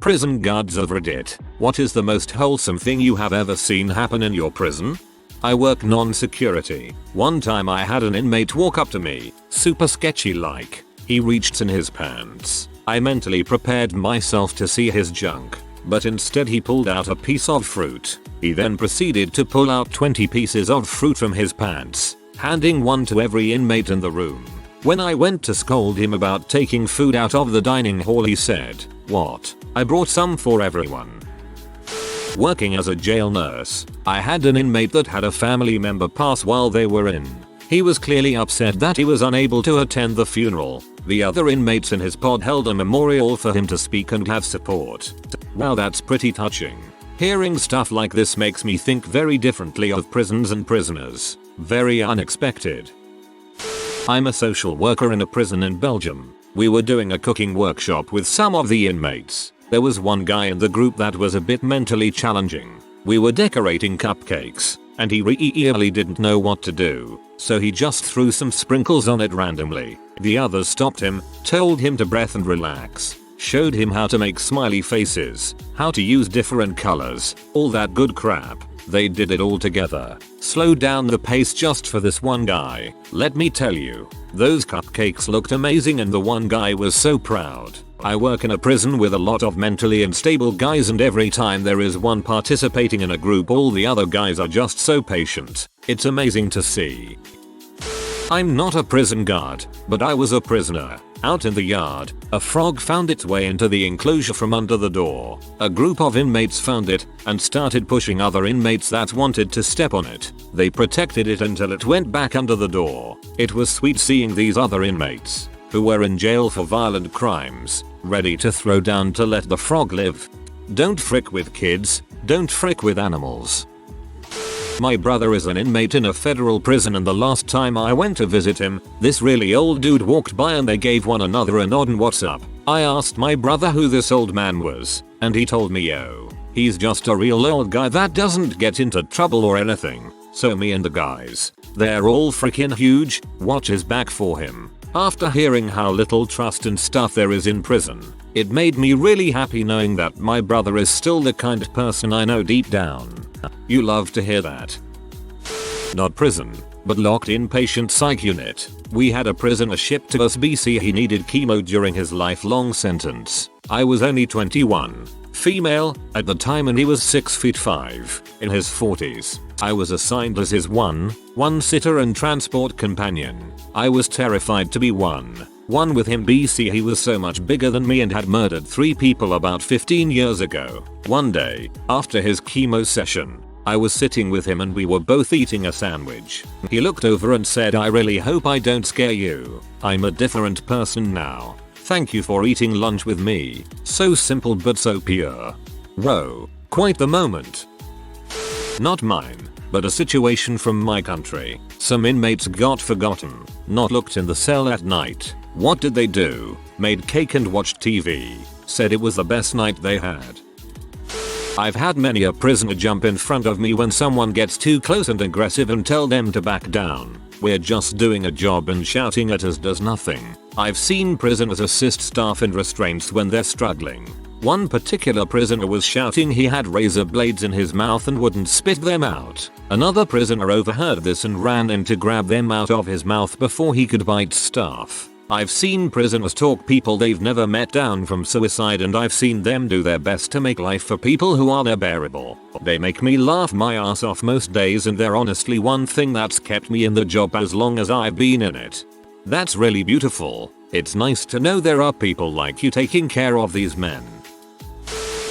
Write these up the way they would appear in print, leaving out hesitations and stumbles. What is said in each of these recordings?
Prison guards of Reddit, what is the most wholesome thing you have ever seen happen in your prison? I work non-security. One time I had an inmate walk up to me, super sketchy like. He reached in his pants. I mentally prepared myself to see his junk, but instead he pulled out a piece of fruit. He then proceeded to pull out 20 pieces of fruit from his pants, handing one to every inmate in the room. When I went to scold him about taking food out of the dining hall, he said, "What? I brought some for everyone." Working as a jail nurse, I had an inmate that had a family member pass while they were in. He was clearly upset that he was unable to attend the funeral. The other inmates in his pod held a memorial for him to speak and have support. Wow, that's pretty touching. Hearing stuff like this makes me think very differently of prisons and prisoners. Very unexpected. I'm a social worker in a prison in Belgium. We were doing a cooking workshop with some of the inmates. There was one guy in the group that was a bit mentally challenging. We were decorating cupcakes, and he really didn't know what to do, so he just threw some sprinkles on it randomly. The others stopped him, told him to breathe and relax, showed him how to make smiley faces, how to use different colors, all that good crap. They did it all together. Slowed down the pace just for this one guy. Let me tell you, those cupcakes looked amazing and the one guy was so proud. I work in a prison with a lot of mentally unstable guys, and every time there is one participating in a group, all the other guys are just so patient. It's amazing to see. I'm not a prison guard, but I was a prisoner. Out in the yard, a frog found its way into the enclosure from under the door. A group of inmates found it and started pushing other inmates that wanted to step on it. They protected it until it went back under the door. It was sweet seeing these other inmates, who were in jail for violent crimes, ready to throw down to let the frog live. Don't frick with kids, don't frick with animals. My brother is an inmate in a federal prison, and the last time I went to visit him, this really old dude walked by and they gave one another a nod and "What's up?" I asked my brother who this old man was, and he told me, "Yo, he's just a real old guy that doesn't get into trouble or anything." So me and the guys, they're all freaking huge, watch his back for him. After hearing how little trust and stuff there is in prison, it made me really happy knowing that my brother is still the kind of person I know deep down. You love to hear that. Not prison, but locked in patient psych unit. We had a prisoner shipped to us BC. He needed chemo during his lifelong sentence. I was only 21, female at the time, and he was 6'5", in his 40s. I was assigned as his one-sitter and transport companion. I was terrified to be one with him. BC, he was so much bigger than me and had murdered 3 people about 15 years ago. One day, after his chemo session, I was sitting with him and we were both eating a sandwich. He looked over and said, "I really hope I don't scare you. I'm a different person now. Thank you for eating lunch with me." So simple but so pure. Whoa, quite the moment. Not mine, but a situation from my country. Some inmates got forgotten, not looked in the cell at night. What did they do? Made cake and watched TV. Said it was the best night they had. I've had many a prisoner jump in front of me when someone gets too close and aggressive and tell them to back down. "We're just doing a job," and shouting at us does nothing. I've seen prisoners assist staff in restraints when they're struggling. One particular prisoner was shouting he had razor blades in his mouth and wouldn't spit them out. Another prisoner overheard this and ran in to grab them out of his mouth before he could bite staff. I've seen prisoners talk people they've never met down from suicide, and I've seen them do their best to make life for people who are unbearable. They make me laugh my ass off most days, and they're honestly one thing that's kept me in the job as long as I've been in it. That's really beautiful. It's nice to know there are people like you taking care of these men.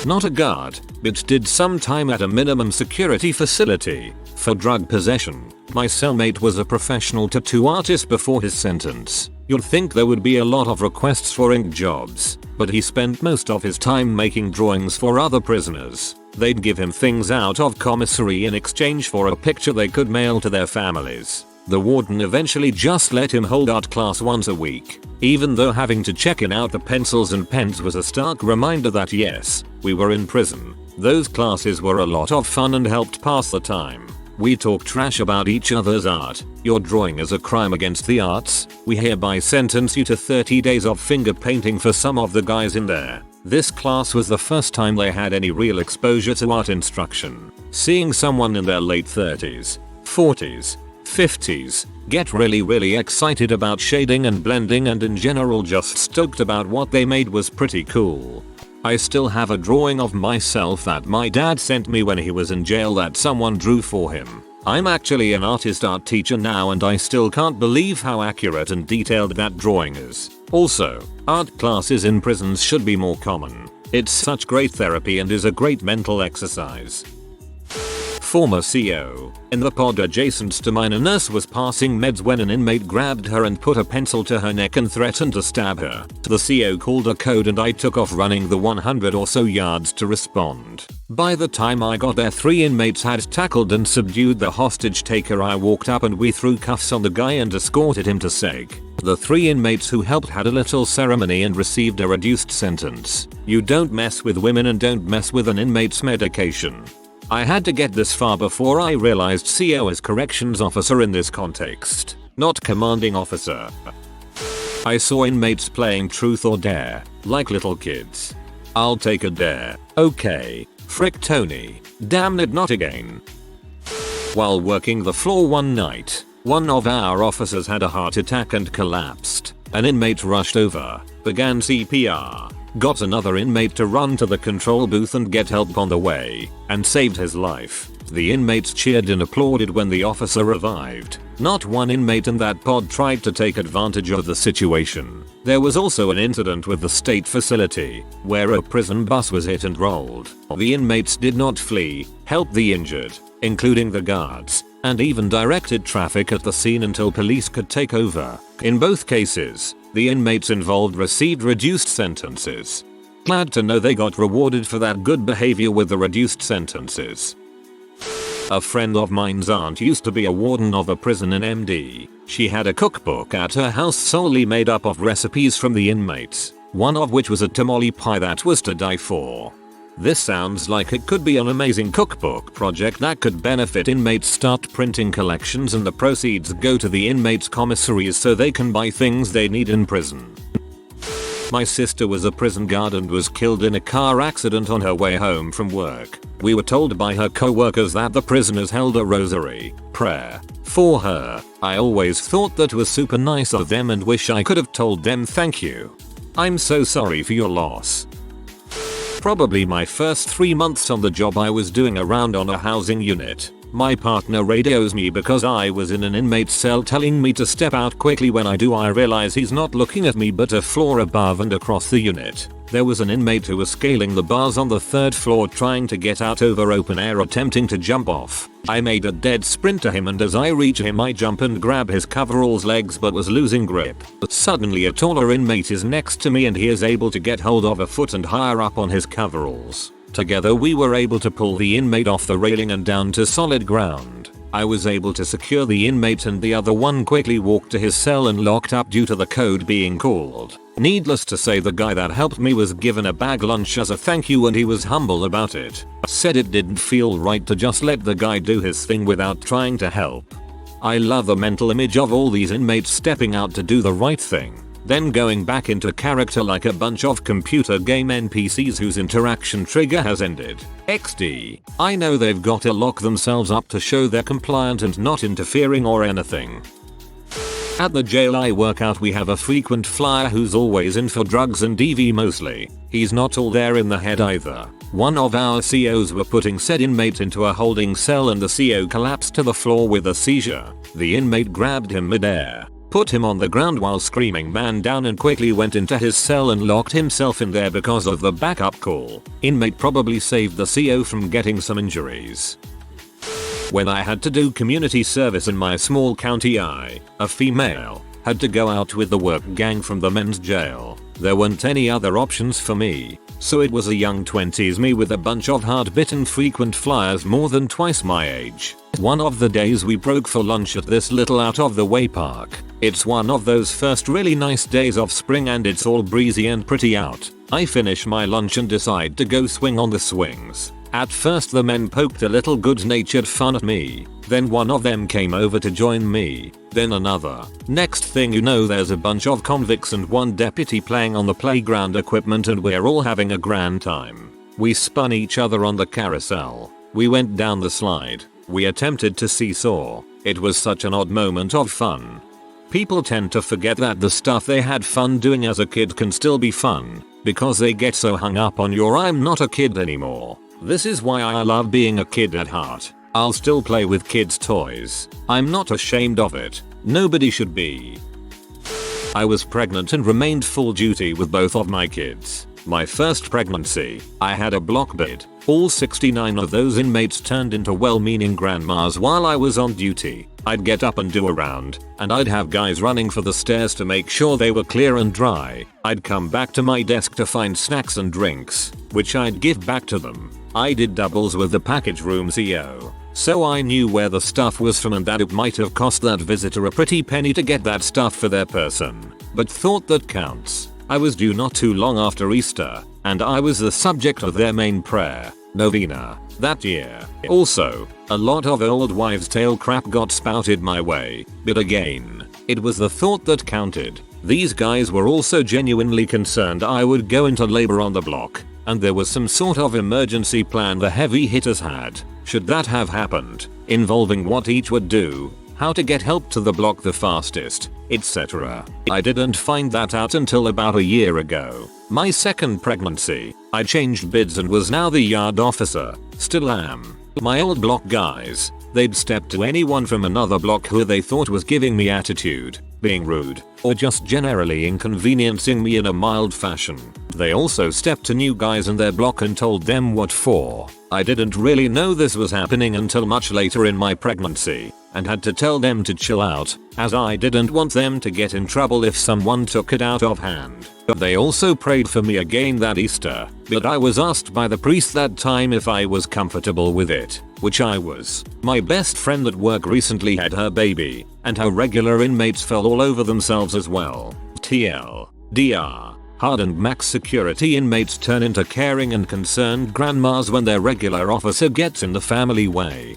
Not a guard, but did some time at a minimum security facility for drug possession. My cellmate was a professional tattoo artist before his sentence. You'd think there would be a lot of requests for ink jobs, but he spent most of his time making drawings for other prisoners. They'd give him things out of commissary in exchange for a picture they could mail to their families. The warden eventually just let him hold art class once a week, even though having to check in out the pencils and pens was a stark reminder that yes, we were in prison. Those classes were a lot of fun and helped pass the time. We talk trash about each other's art. Your drawing is a crime against the arts. We hereby sentence you to 30 days of finger painting for some of the guys in there. This class was the first time they had any real exposure to art instruction. Seeing someone in their late 30s, 40s, 50s get really excited about shading and blending and in general just stoked about what they made was pretty cool. I still have a drawing of myself that my dad sent me when he was in jail that someone drew for him. I'm actually an art teacher now and I still can't believe how accurate and detailed that drawing is. Also, art classes in prisons should be more common. It's such great therapy and is a great mental exercise. Former CO. In the pod adjacent to mine, a nurse was passing meds when an inmate grabbed her and put a pencil to her neck and threatened to stab her. The CO called a code and I took off running the 100 or so yards to respond. By the time I got there, 3 inmates had tackled and subdued the hostage taker. I walked up and we threw cuffs on the guy and escorted him to SEG. The 3 inmates who helped had a little ceremony and received a reduced sentence. You don't mess with women and don't mess with an inmate's medication. I had to get this far before I realized CO is corrections officer in this context, not commanding officer. I saw inmates playing truth or dare, like little kids. I'll take a dare. Okay. Frick Tony. Damn it, not again. While working the floor one night, one of our officers had a heart attack and collapsed. An inmate rushed over, began CPR, got another inmate to run to the control booth and get help on the way, and saved his life. The inmates cheered and applauded when the officer revived. Not one inmate in that pod tried to take advantage of the situation. There was also an incident with the state facility, where a prison bus was hit and rolled. The inmates did not flee, helped the injured, including the guards, and even directed traffic at the scene until police could take over. In both cases, the inmates involved received reduced sentences. Glad to know they got rewarded for that good behavior with the reduced sentences. A friend of mine's aunt used to be a warden of a prison in MD. She had a cookbook at her house solely made up of recipes from the inmates, one of which was a tamale pie that was to die for. This sounds like it could be an amazing cookbook project that could benefit inmates. Start printing collections and the proceeds go to the inmates' commissaries so they can buy things they need in prison. My sister was a prison guard and was killed in a car accident on her way home from work. We were told by her co-workers that the prisoners held a rosary prayer for her. I always thought that was super nice of them and wish I could have told them thank you. I'm so sorry for your loss. Probably my first 3 months on the job, I was doing a round on a housing unit. My partner radios me because I was in an inmate's cell telling me to step out quickly. When I do, I realize he's not looking at me but a floor above and across the unit. There was an inmate who was scaling the bars on the 3rd floor trying to get out over open air, attempting to jump off. I made a dead sprint to him and as I reach him I jump and grab his coveralls legs but was losing grip. But suddenly a taller inmate is next to me and he is able to get hold of a foot and higher up on his coveralls. Together we were able to pull the inmate off the railing and down to solid ground. I was able to secure the inmate and the other one quickly walked to his cell and locked up due to the code being called. Needless to say, the guy that helped me was given a bag lunch as a thank you and he was humble about it. Said it didn't feel right to just let the guy do his thing without trying to help. I love the mental image of all these inmates stepping out to do the right thing, then going back into character like a bunch of computer game NPCs whose interaction trigger has ended. XD. I know they've got to lock themselves up to show they're compliant and not interfering or anything. At the jail I work out, we have a frequent flyer who's always in for drugs and DV mostly. He's not all there in the head either. One of our COs were putting said inmate into a holding cell and the CO collapsed to the floor with a seizure. The inmate grabbed him midair, put him on the ground while screaming man down and quickly went into his cell and locked himself in there because of the backup call. Inmate probably saved the CO from getting some injuries. When I had to do community service in my small county, a female, had to go out with the work gang from the men's jail. There weren't any other options for me, so it was a young 20s me with a bunch of hard-bitten frequent flyers more than twice my age. One of the days we broke for lunch at this little out-of-the-way park. It's one of those first really nice days of spring and it's all breezy and pretty out. I finish my lunch and decide to go swing on the swings. At first the men poked a little good-natured fun at me, then one of them came over to join me, then another. Next thing you know there's a bunch of convicts and one deputy playing on the playground equipment and we're all having a grand time. We spun each other on the carousel. We went down the slide. We attempted to seesaw. It was such an odd moment of fun. People tend to forget that the stuff they had fun doing as a kid can still be fun, because they get so hung up on your "I'm not a kid anymore." This is why I love being a kid at heart. I'll still play with kids' toys. I'm not ashamed of it. Nobody should be. I was pregnant and remained full duty with both of my kids. My first pregnancy, I had a block bid. All 69 of those inmates turned into well-meaning grandmas while I was on duty. I'd get up and do a round, and I'd have guys running for the stairs to make sure they were clear and dry. I'd come back to my desk to find snacks and drinks, which I'd give back to them. I did doubles with the package room CO, so I knew where the stuff was from and that it might have cost that visitor a pretty penny to get that stuff for their person, but thought that counts. I was due not too long after Easter, and I was the subject of their main prayer, novena, that year. Also, a lot of old wives' tale crap got spouted my way, but again, it was the thought that counted. These guys were also genuinely concerned I would go into labor on the block, and there was some sort of emergency plan the heavy hitters had, should that have happened, involving what each would do, how to get help to the block the fastest, etc. I didn't find that out until about a year ago. My second pregnancy, I changed bids and was now the yard officer, still am. My old block guys, they'd step to anyone from another block who they thought was giving me attitude, being rude, or just generally inconveniencing me in a mild fashion. They also stepped to new guys in their block and told them what for. I didn't really know this was happening until much later in my pregnancy, and had to tell them to chill out, as I didn't want them to get in trouble if someone took it out of hand. They also prayed for me again that Easter, but I was asked by the priest that time if I was comfortable with it, which I was. My best friend at work recently had her baby, and her regular inmates fell all over themselves as well. TL. DR. Hardened max security inmates turn into caring and concerned grandmas when their regular officer gets in the family way.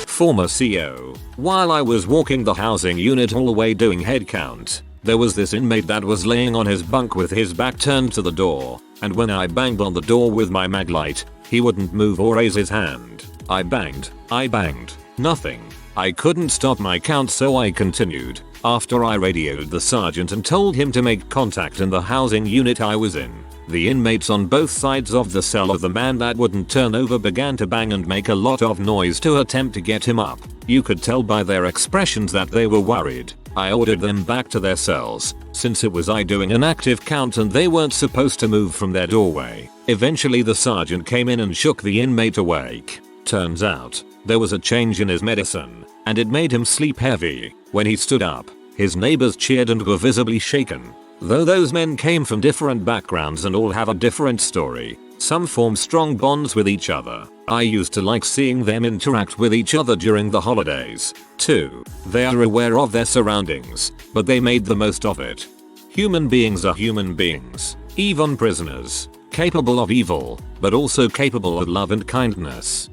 Former CO. While I was walking the housing unit hallway doing head count, there was this inmate that was laying on his bunk with his back turned to the door, and when I banged on the door with my mag light, he wouldn't move or raise his hand. I banged, nothing. I couldn't stop my count, so I continued, after I radioed the sergeant and told him to make contact in the housing unit I was in. The inmates on both sides of the cell of the man that wouldn't turn over began to bang and make a lot of noise to attempt to get him up. You could tell by their expressions that they were worried. I ordered them back to their cells, since it was I doing an active count and they weren't supposed to move from their doorway. Eventually the sergeant came in and shook the inmate awake. Turns out, there was a change in his medicine, and it made him sleep heavy. When he stood up, his neighbors cheered and were visibly shaken. Though those men came from different backgrounds and all have a different story, some form strong bonds with each other. I used to like seeing them interact with each other during the holidays, too. They are aware of their surroundings, but they made the most of it. Human beings are human beings, even prisoners, capable of evil, but also capable of love and kindness.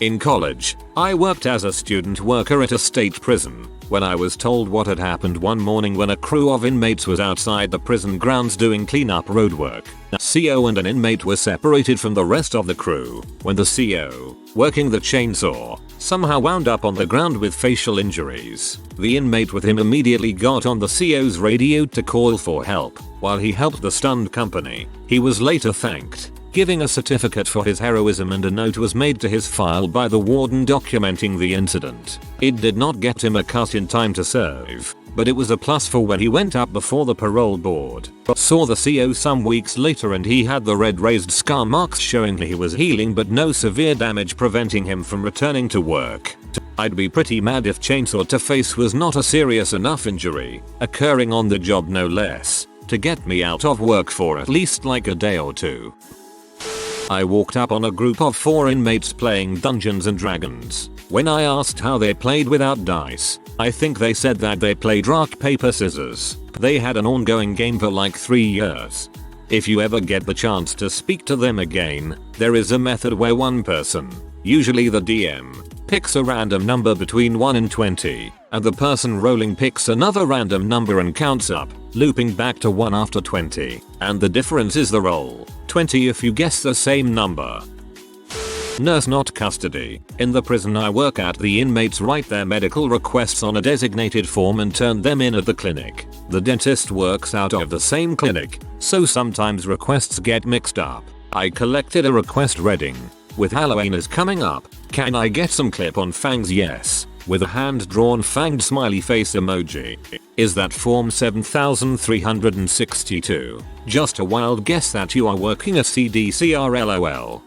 In college, I worked as a student worker at a state prison. When I was told what had happened one morning when a crew of inmates was outside the prison grounds doing cleanup roadwork, a CO and an inmate were separated from the rest of the crew when the CO, working the chainsaw, somehow wound up on the ground with facial injuries. The inmate with him immediately got on the CO's radio to call for help. While he helped the stunned company, he was later thanked, giving a certificate for his heroism, and a note was made to his file by the warden documenting the incident. It did not get him a cut in time to serve, but it was a plus for when he went up before the parole board. Saw the CO some weeks later and he had the red raised scar marks showing he was healing but no severe damage preventing him from returning to work. I'd be pretty mad if chainsaw to face was not a serious enough injury, occurring on the job no less, to get me out of work for at least like a day or two. I walked up on a group of 4 inmates playing Dungeons and Dragons. When I asked how they played without dice, I think they said that they played rock paper scissors. They had an ongoing game for like 3 years. If you ever get the chance to speak to them again, there is a method where one person, usually the DM, picks a random number between 1 and 20, and the person rolling picks another random number and counts up, looping back to 1 after 20, and the difference is the roll, 20 if you guess the same number. Nurse not custody. In the prison I work at, the inmates write their medical requests on a designated form and turn them in at the clinic. The dentist works out of the same clinic, so sometimes requests get mixed up. I collected a request reading, with Halloween is coming up, can I get some clip-on fangs? Yes, with a hand-drawn fanged smiley face emoji. Is that form 7362? Just a wild guess that you are working at CDCR LOL.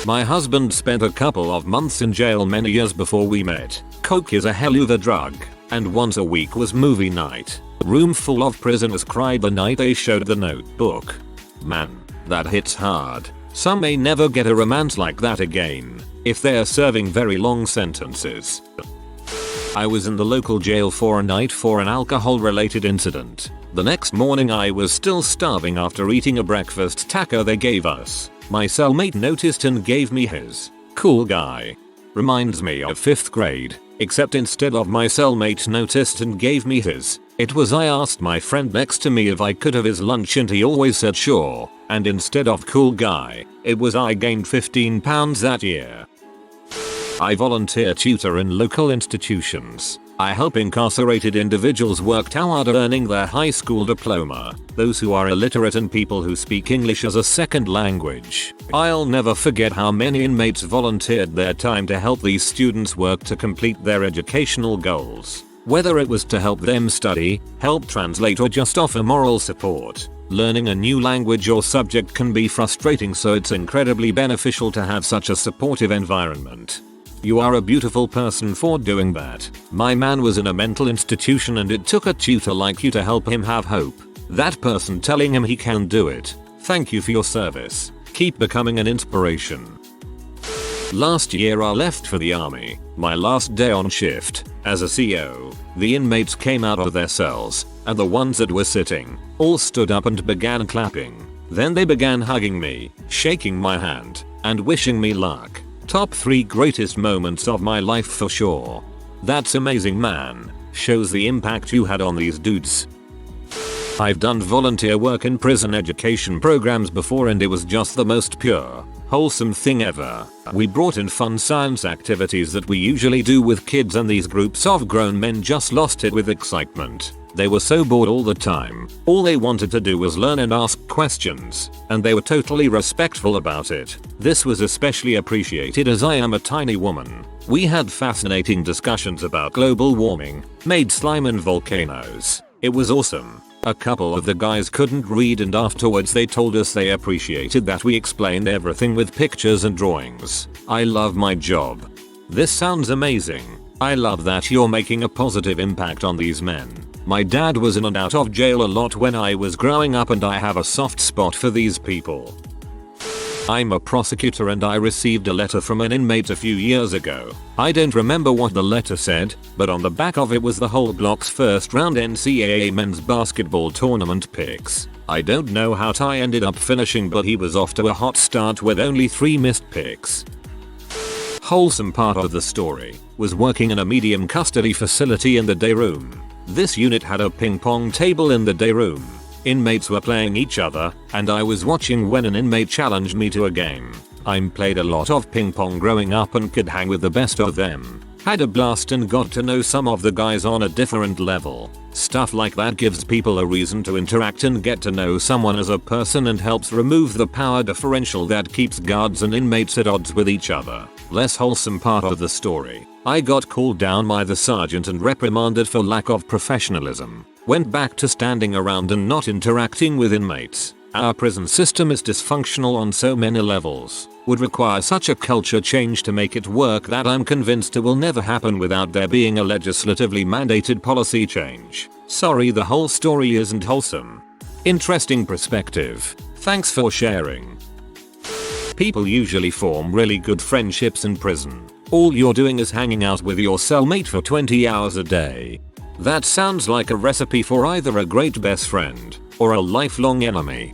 My husband spent a couple of months in jail many years before we met. Coke is a hell of a drug, and once a week was movie night. Room full of prisoners cried the night they showed The Notebook. Man, that hits hard. Some may never get a romance like that again, if they are serving very long sentences. I was in the local jail for a night for an alcohol-related incident. The next morning I was still starving after eating a breakfast taco they gave us. My cellmate noticed and gave me his. Cool guy. Reminds me of 5th grade, except instead of my cellmate noticed and gave me his, it was I asked my friend next to me if I could have his lunch and he always said sure, and instead of cool guy, it was I gained 15 pounds that year. I volunteer tutor in local institutions. I help incarcerated individuals work toward earning their high school diploma, those who are illiterate and people who speak English as a second language. I'll never forget how many inmates volunteered their time to help these students work to complete their educational goals. Whether it was to help them study, help translate, or just offer moral support. Learning a new language or subject can be frustrating, so it's incredibly beneficial to have such a supportive environment. You are a beautiful person for doing that. My man was in a mental institution and it took a tutor like you to help him have hope. That person telling him he can do it. Thank you for your service. Keep becoming an inspiration. Last year I left for the army. My last day on shift, as a CO, the inmates came out of their cells, and the ones that were sitting, all stood up and began clapping. Then they began hugging me, shaking my hand, and wishing me luck. Top 3 greatest moments of my life for sure. That's amazing, man. Shows the impact you had on these dudes. I've done volunteer work in prison education programs before and it was just the most pure, wholesome thing ever. We brought in fun science activities that we usually do with kids and these groups of grown men just lost it with excitement. They were so bored all the time. All they wanted to do was learn and ask questions, and they were totally respectful about it. This was especially appreciated as I am a tiny woman. We had fascinating discussions about global warming, made slime and volcanoes. It was awesome. A couple of the guys couldn't read and afterwards they told us they appreciated that we explained everything with pictures and drawings. I love my job. This sounds amazing. I love that you're making a positive impact on these men. My dad was in and out of jail a lot when I was growing up and I have a soft spot for these people. I'm a prosecutor and I received a letter from an inmate a few years ago. I don't remember what the letter said, but on the back of it was the whole block's first round NCAA men's basketball tournament picks. I don't know how Ty ended up finishing, but he was off to a hot start with only 3 missed picks. Wholesome part of the story was working in a medium custody facility in the day room. This unit had a ping pong table in the day room. Inmates were playing each other, and I was watching when an inmate challenged me to a game. I played a lot of ping pong growing up and could hang with the best of them. Had a blast and got to know some of the guys on a different level. Stuff like that gives people a reason to interact and get to know someone as a person and helps remove the power differential that keeps guards and inmates at odds with each other. Less wholesome part of the story. I got called down by the sergeant and reprimanded for lack of professionalism. Went back to standing around and not interacting with inmates. Our prison system is dysfunctional on so many levels. Would require such a culture change to make it work that I'm convinced it will never happen without there being a legislatively mandated policy change. Sorry, the whole story isn't wholesome. Interesting perspective. Thanks for sharing. People usually form really good friendships in prison. All you're doing is hanging out with your cellmate for 20 hours a day. That sounds like a recipe for either a great best friend or a lifelong enemy.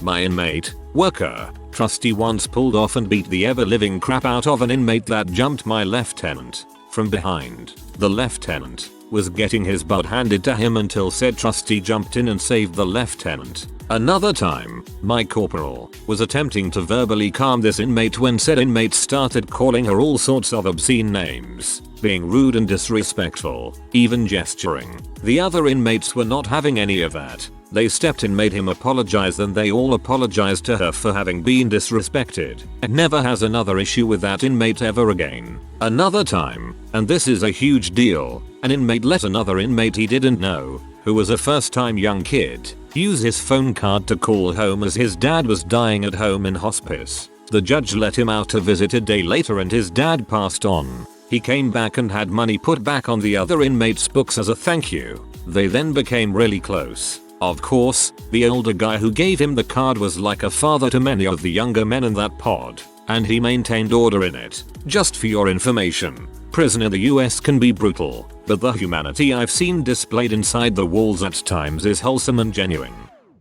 My inmate, worker, trusty once pulled off and beat the ever-living crap out of an inmate that jumped my lieutenant from behind. The lieutenant was getting his butt handed to him until said trusty jumped in and saved the lieutenant. Another time, my corporal was attempting to verbally calm this inmate when said inmate started calling her all sorts of obscene names, being rude and disrespectful, even gesturing. The other inmates were not having any of that. They stepped in, made him apologize, and they all apologized to her for having been disrespected. And never has another issue with that inmate ever again. Another time, and this is a huge deal, an inmate let another inmate he didn't know, who was a first-time young kid, use his phone card to call home as his dad was dying at home in hospice. The judge let him out to visit a day later and his dad passed on. He came back and had money put back on the other inmate's books as a thank you. They then became really close. Of course, the older guy who gave him the card was like a father to many of the younger men in that pod, and he maintained order in it. Just for your information, prison in the US can be brutal, but the humanity I've seen displayed inside the walls at times is wholesome and genuine.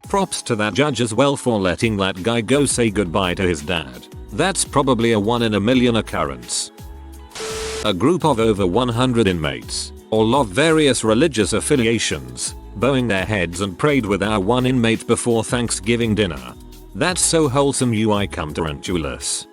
Props to that judge as well for letting that guy go say goodbye to his dad. That's probably a 1 in a million occurrence. A group of over 100 inmates, all of various religious affiliations, bowing their heads and prayed with our one inmate before Thanksgiving dinner. That's so wholesome I come tarantulas.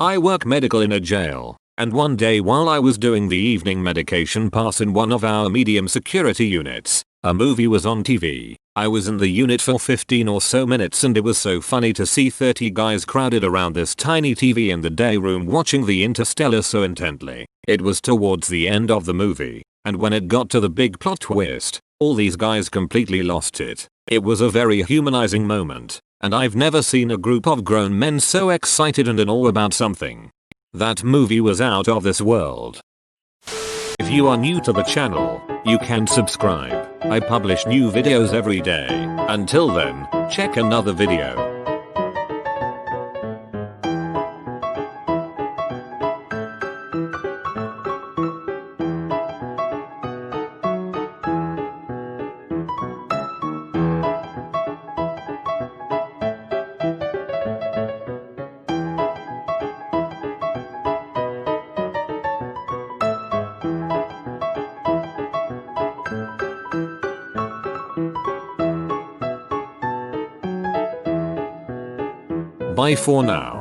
I work medical in a jail, and one day while I was doing the evening medication pass in one of our medium security units, a movie was on TV. I was in the unit for 15 or so minutes and it was so funny to see 30 guys crowded around this tiny TV in the day room watching the Interstellar so intently. It was towards the end of the movie, and when it got to the big plot twist, all these guys completely lost it. It was a very humanizing moment, and I've never seen a group of grown men so excited and in awe about something. That movie was out of this world. If you are new to the channel, you can subscribe. I publish new videos every day. Until then, check another video. Bye for now.